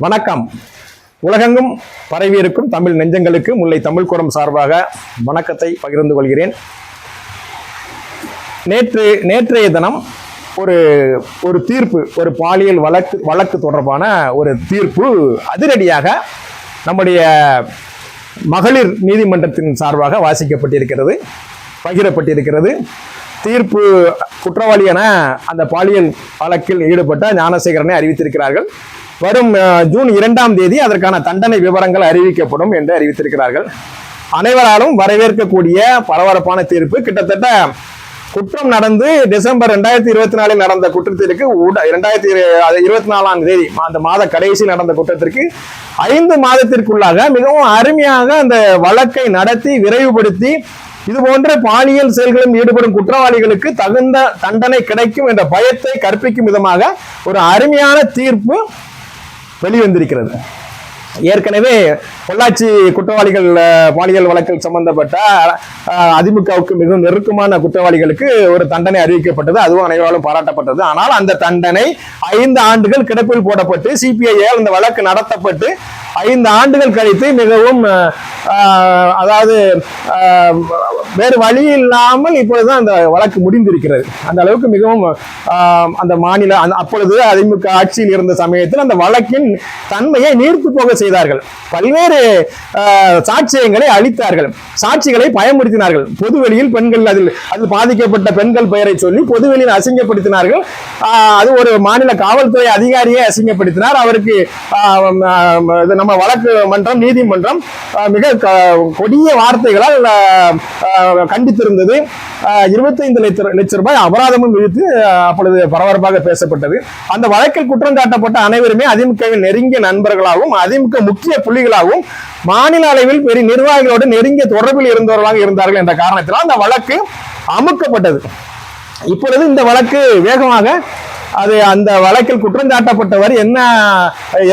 வணக்கம். உலகெங்கும் பரவியிருக்கும் தமிழ் நெஞ்சங்களுக்கு முல்லை தமிழ் கூறம் சார்பாக வணக்கத்தை பகிர்ந்து கொள்கிறேன். நேற்றைய தினம் ஒரு தீர்ப்பு, ஒரு பாலியல் வழக்கு தொடர்பான ஒரு தீர்ப்பு அதிரடியாக நம்முடைய மகளிர் நீதிமன்றத்தின் சார்பாக வாசிக்கப்பட்டிருக்கிறது, பகிரப்பட்டிருக்கிறது. தீர்ப்பு குற்றவாளி என அந்த பாலியல் வழக்கில் ஈடுபட்ட ஞானசேகரனை அறிவித்திருக்கிறார்கள். வரும் ஜூன் 2ஆம் தேதி அதற்கான தண்டனை விவரங்கள் அறிவிக்கப்படும் என்று அறிவித்திருக்கிறார்கள். அனைவராலும் வரவேற்கக்கூடிய பரபரப்பான தீர்ப்பு. கிட்டத்தட்ட குற்றம் நடந்து டிசம்பர் 2024 நடந்த குற்றத்திற்கு 2024ஆம் தேதி அந்த மாத கடைசி நடந்த குற்றத்திற்கு 5 மாதத்திற்குள்ளாக மிகவும் அருமையாக அந்த வழக்கை நடத்தி விரைவுபடுத்தி இது போன்ற பாலியல் செயல்களில் ஈடுபடும் குற்றவாளிகளுக்கு தகுந்த தண்டனை கிடைக்கும் என்ற பயத்தை கற்பிக்கும் விதமாக ஒரு அருமையான தீர்ப்பு வெளிவந்திருக்கிறது. ஏற்கனவே பொள்ளாச்சி குற்றவாளிகள் பாலியல் வழக்கில் சம்பந்தப்பட்ட அதிமுகவுக்கு மிகவும் நெருக்கமான குற்றவாளிகளுக்கு ஒரு தண்டனை அறிவிக்கப்பட்டது. அதுவும் அனைவராலும் பாராட்டப்பட்டது. ஆனால் அந்த தண்டனை 5 ஆண்டுகள் கிடப்பில் போடப்பட்டு சிபிஐயால் இந்த வழக்கு நடத்தப்பட்டு 5 ஆண்டுகள் கழித்து மிகவும் அதாவது வேறு வழி இல்லாமல் இப்பொழுதுதான் அந்த வழக்கு முடிந்திருக்கிறது. அந்த அளவுக்கு மிகவும் அந்த மாநில அப்பொழுது அதிமுக ஆட்சியில் இருந்த சமயத்தில் அந்த வழக்கின் தன்மையை நீர்த்து போக செய்தார்கள். பல்வேறு சாட்சியங்களை அளித்தார்கள், சாட்சிகளை பயமுறுத்தினார்கள். பொதுவெளியில் பெண்கள் அதில் பாதிக்கப்பட்ட பெண்கள் பெயரை சொல்லி பொதுவெளியில் அசிங்கப்படுத்தினார்கள். அது ஒரு மாநில காவல்துறை அதிகாரியை அசிங்கப்படுத்தினார். அவருக்கு நம்ம வழக்கு மன்றம், நீதிமன்றம் மிக கொடிய வார்த்தைகளால் கண்டித்திருந்தது. 25 லட்சம் ரூபாய் அபராதமும் விதித்து அப்பொழுது பரபரப்பாக பேசப்பட்டது. அந்த வழக்கில் குற்றம் சாட்டப்பட்ட அனைவருமே அதிமுகவின் நெருங்கிய நண்பர்களாகவும் அதிமுக முக்கிய புள்ளிகளாகவும் மாநில அளவில் பெரிய நிர்வாகிகளோடு நெருங்கிய தொடர்பில் இருந்தவர்களாக இருந்தார்கள் என்ற காரணத்தினால் அந்த வழக்கு அமுக்கப்பட்டது. இப்பொழுது இந்த வழக்கு வேகமாக அந்த வழக்கில் குற்றம் சாட்டப்பட்டவர்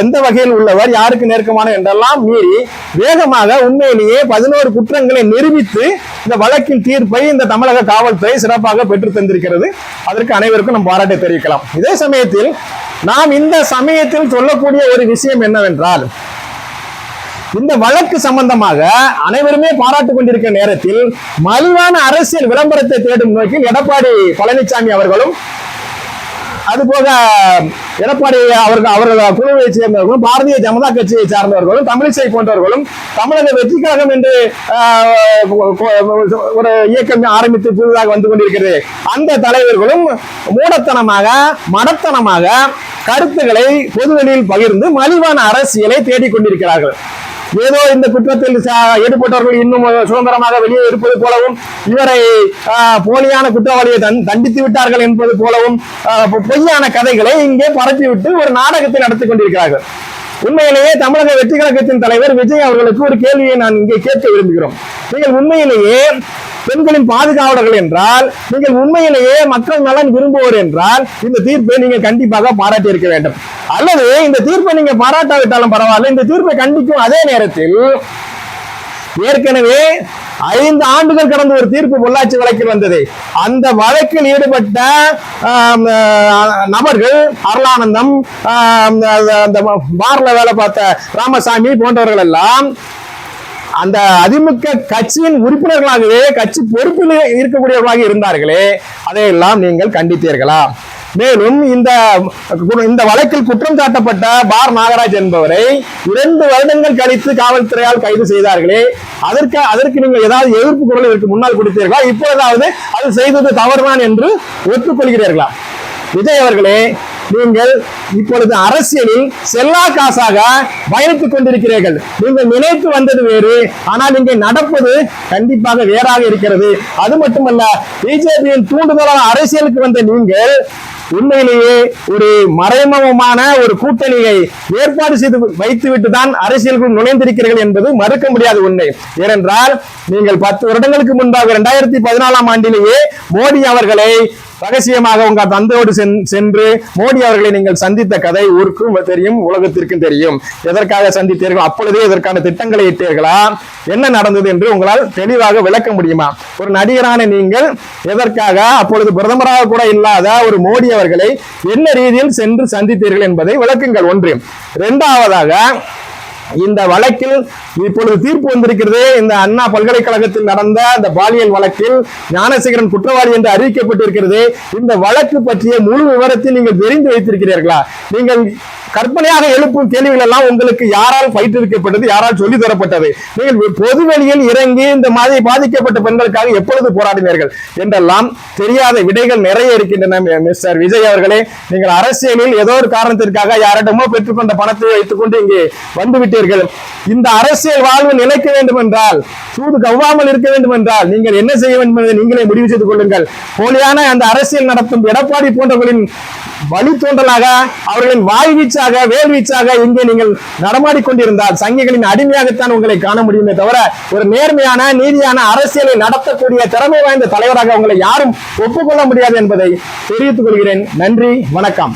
எந்த வகையில் உள்ளவர், யாருக்கு நெருக்கமான என்றெல்லாம் மீறி வேகமாக உண்மையிலேயே 11 குற்றங்களை நிரூபித்து இந்த வழக்கின் தீர்ப்பை இந்த தமிழக காவல்துறை சிறப்பாக பெற்று தந்திருக்கிறது. அதற்கு அனைவருக்கும் நம் பாராட்டை தெரிவிக்கலாம். இதே சமயத்தில் நாம் இந்த சமயத்தில் சொல்லக்கூடிய ஒரு விஷயம் என்னவென்றால், இந்த வழக்கு சம்பந்தமாக அனைவருமே பாராட்டுக் கொண்டிருக்கிற நேரத்தில் மலிவான அரசியல் விளம்பரத்தை தேடும் நோக்கில் எடப்பாடி பழனிசாமி அவர்களும் அதுபோக எடப்பாடி அவர்கள் குழுவை சேர்ந்தவர்களும் பாரதிய ஜனதா கட்சியை சார்ந்தவர்களும் தமிழிசை போன்றவர்களும் தமிழக வெற்றி கழகம் என்று ஒரு இயக்கம் ஆரம்பித்து புதிதாக வந்து கொண்டிருக்கிறது. அந்த தலைவர்களும் மூடத்தனமாக மடத்தனமாக கருத்துக்களை பொதுவெளியில் பகிர்ந்து மலிவான அரசியலை தேடிக்கொண்டிருக்கிறார்கள். ஏதோ இந்த குற்றத்தில் ஈடுபட்டவர்கள் இன்னும் சுதந்திரமாக வெளியே இருப்பது போலவும், இவரை போலியான குற்றவாளியை தண்டித்து விட்டார்கள் என்பது போலவும் பொய்யான கதைகளை இங்கே பரப்பிவிட்டு ஒரு நாடகத்தை நடத்தி கொண்டிருக்கிறார்கள். உண்மையிலேயே தமிழக வெற்றி கழகத்தின் தலைவர் விஜய் அவர்களுக்கு ஒரு கேள்வியை நான் இங்கே கேட்க விரும்புகிறோம். நீங்கள் உண்மையிலேயே பெண்களின் பாதுகாவலர்கள் என்றால், நீங்கள் உண்மையிலேயே மக்கள் நலன் விரும்புவோர் என்றால் இந்த தீர்ப்பை நீங்கள் கண்டிப்பாக பாராட்டி இருக்க வேண்டும். அல்லது இந்த தீர்ப்பை நீங்க பாராட்டாவிட்டாலும் பரவாயில்ல, இந்த தீர்ப்பை கண்டிக்கும் அதே நேரத்தில் ஏற்கனவே 5 ஆண்டுகள் கடந்த ஒரு தீர்ப்பு பொள்ளாச்சி வழக்கில் வந்தது. அந்த வழக்கில் ஈடுபட்ட நபர்கள் அருளானந்தம், அந்த பார்ல வேலை பார்த்த ராமசாமி போன்றவர்கள் எல்லாம் அந்த அதிமுக கட்சியின் உறுப்பினர்களாகவே கட்சி பொறுப்பில் இருக்கக்கூடியவர்களாக இருந்தார்களே, அதையெல்லாம் நீங்கள் கண்டித்தீர்களா? மேலும் இந்த வழக்கில் குற்றம் சாட்டப்பட்ட பார் நாகராஜ் என்பவரை 2 வருடங்கள் கழித்து காவல்துறையால் கைது செய்தார்களே, அதற்கு நீங்கள் ஏதாவது எதிர்ப்பு குரல் இதற்கு முன்னால் கொடுத்தீர்களா? இப்பொழுதாவது அது செய்தது தவறுதான் என்று ஒத்துக்கொள்கிறீர்களா? விஜய் அவர்களே, நீங்கள் இப்பொழுது அரசியலில் செல்லா காசாக பயணித்துக் கொண்டிருக்கிறீர்கள். நீங்கள் நினைத்து வந்தது வேறு, ஆனால் இங்கே நடப்பது கண்டிப்பாக வேறாக இருக்கிறது. அது மட்டுமல்ல, பிஜேபியின் தூண்டுதலான அரசியலுக்கு வந்த நீங்கள் உண்மையிலேயே ஒரு மறைமுகமான ஒரு கூட்டணியை ஏற்பாடு செய்து வைத்துவிட்டு தான் அரசியலுக்குள் நுழைந்திருக்கிறீர்கள் என்பது மறுக்க முடியாத உண்மை. ஏனென்றால் நீங்கள் 10 வருடங்களுக்கு முன்பாக 2014ஆம் ஆண்டிலேயே மோடி அவர்களை ரகசியமாக உங்க தந்தையோடு சென்று மோடி அவர்களை நீங்கள் சந்தித்த கதை ஊருக்கும் தெரியும், உலகத்திற்கும் தெரியும். எதற்காக சந்தித்தீர்கள், அப்பொழுதே இதற்கான திட்டங்களை இட்டீர்களா, என்ன நடந்தது என்று உங்களால் தெளிவாக விளக்க முடியுமா? ஒரு நடிகரான நீங்கள் எதற்காக அப்பொழுது பிரதமராக கூட இல்லாத ஒரு மோடி அவர்களை என்ன ரீதியில் சென்று சந்தித்தீர்கள் என்பதை விளக்குங்கள். ஒன்று. இரண்டாவதாக, இந்த வழக்கில் இப்பொழுது தீர்ப்பு வந்திருக்கிறது. இந்த அண்ணா பல்கலைக்கழகத்தில் நடந்த அந்த பாலியல் வழக்கில் ஞானசேகரன் குற்றவாளி என்று அறிவிக்கப்பட்டிருக்கிறது. இந்த வழக்கு பற்றிய முழு விவரத்தை நீங்கள் தெரிந்து வைத்திருக்கிறீர்களா? நீங்கள் கற்பனையாக எழுப்பும் கேள்விகள் எல்லாம் உங்களுக்கு யாரால் பயிற்றுவிக்கப்பட்டது, யாரால் சொல்லி தரப்பட்டது? நீங்கள் பொதுவெளியில் இறங்கி இந்த மாதிரி பாதிக்கப்பட்ட பெண்களுக்காக எப்பொழுது போராடினீர்கள் என்றெல்லாம் தெரியாத விடைகள் நிறைய இருக்கின்றன. மிஸ்டர் விஜய் அவர்களே, நீங்கள் அரசியலில் ஏதோ ஒரு காரணத்திற்காக யாரிடமோ பெற்றுக்கொண்ட பணத்தை வைத்துக் கொண்டு இங்கே வந்துவிட்டீர்கள். இந்த அரசியல் வாழ்வு நிலைக்க வேண்டும் என்றால், சூது கவ்வாமல் இருக்க வேண்டும் என்றால் நீங்கள் என்ன செய்ய வேண்டும் என்பதை நீங்களே முடிவு செய்து கொள்ளுங்கள். போலியான அந்த அரசியல் நடத்தும் எடப்பாடி போன்றவர்களின் வழித்தோன்றலாக, அவர்களின் வாய் வீச்சாக, வேல் வீச்சாக இங்கே நீங்கள் நடமாடிக்கொண்டிருந்தால் சங்கிகளின் அடிமையாகத்தான் உங்களை காண முடியுமே தவிர ஒரு நேர்மையான நீதியான அரசியலை நடத்தக்கூடிய திறமை வாய்ந்த தலைவராக உங்களை யாரும் ஒப்புக்கொள்ள முடியாது என்பதை தெரிவித்துக் கொள்கிறேன். நன்றி, வணக்கம்.